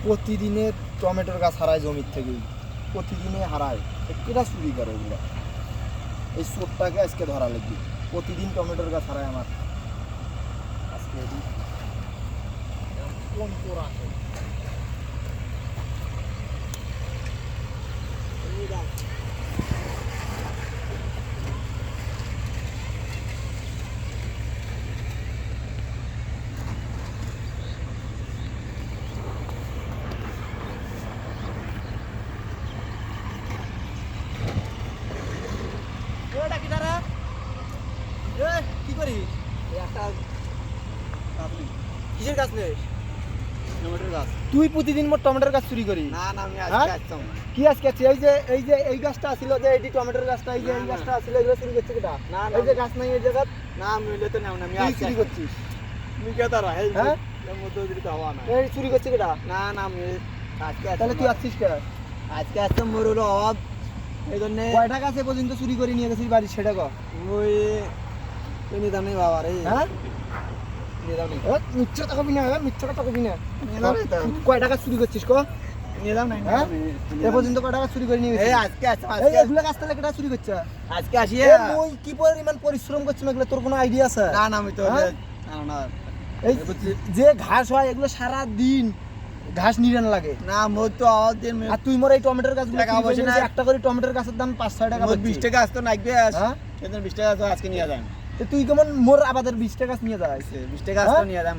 প্রতিদিনে টমেটোর গাছ হারায় জমির থেকেই, প্রতিদিনে হারায়। কেটা চুরি করে এগুলো? এই চোরটাকে আজকে ধরা লাগবে। প্রতিদিন টমেটোর গাছ হারায় আমার। আজকে কোন চোর আছে? কি করিস? কিসের গাছ নেই? টমেটোর গাছ। তুই প্রতিদিন মোট টমেটোর গাছ চুরি করিস? না না, আমি আজকে আসতাম। কি আজকে আছে? এই গাছটা ছিল যে এই টমেটোর গাছটা, এই গাছটা ছিল, এগুলো চুরি করছে কেটা? না এই যে গাছ নাই এই জায়গা, না আমি হইলে তো নেও না, আমি তুই আজকে চুরি করছিস? তুমি কে তারা এই হ্যাঁ? এর মধ্যে যদি তো হওয়া না। এই চুরি করছে কেটা? না না, আমি আজকে তাহলে তুই আসছিস কে? আজকে আসতাম, মোর হলো অভাব, এই জন্য কয় টাকা আছে পর্যন্ত চুরি করে নিয়ে গেছিস বাড়ি, সেটা কর। ওই নিতাম নেই বাবা রে। হ্যাঁ, নিতাম নেই, মিথ্যা টাকা বিনা, মিথ্যা টাকা বিনা। নিলাম নেই তো। কয় টাকা চুরি করছিস ক? নিলাম নাই, হ্যাঁ? এ পর্যন্ত কয় টাকা চুরি করে নিয়ে এই গেছিস? আজকে আসতাম, এই আজকে এগুলো গাছ তাহলে কেটা চুরি করছে? আজকে আসিয়ে ওই কি পরিমাণ পরিশ্রম করছিস এগুলো, তোর কোনো আইডিয়া আছে? না না, আমি তো হ্যাঁ? না না এই যে ঘাস হয় এগুলো সারা দিন ঘাস নিরান লাগে। না, মোর তো অভাব দিন আর তুই মোর এই টমেটোর গাছগুলো টাকা চুরি করে পয়সা নিয়ে না। গেছিস, একটা করে টমেটোর গাছের দাম 5-6 টাকা মোর পাচ্ছিস। 20 টাকা আসতো নাকবে, হ্যাঁ? সেদিন 20 টাকা তো আজকে নিয়ে যান। তো তুই কেমন মোর আবাদের 20 টাকা নিয়ে যাস? 20 টাকা আসতো নিয়ে যাম।